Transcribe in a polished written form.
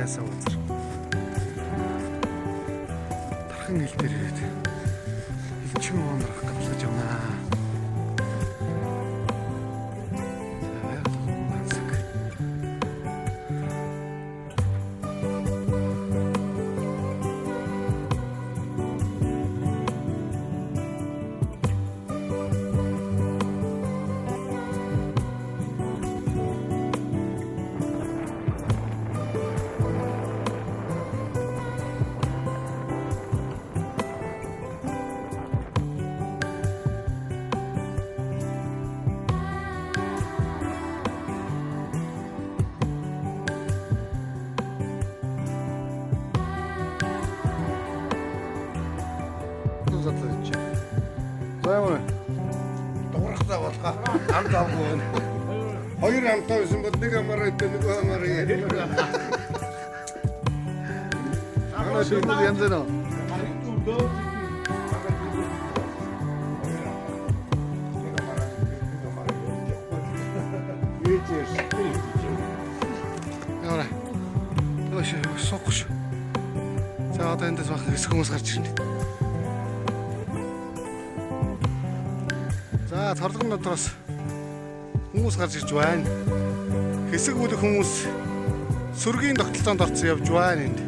байсаа үзэр. Тархан хил дээр ирээд элчин онрох гэж байна. Зайваа. Дуурахтаа болохоо хамт авгүй. Хоёр хамтаа байсан бол нэг амаараа идэх нэг амаараа яах. Манай шийдэл янз нэ. Яа. Төөш сокш. За одоо эндээс бах хэсэг хүмүүс гарч ирнэ. За цорлогын дотроос хүмүүс гарч ирж байна. Хэсэг бүлэг хүмүүс сөргийн тогтолцоонд орцсон явж байна энд.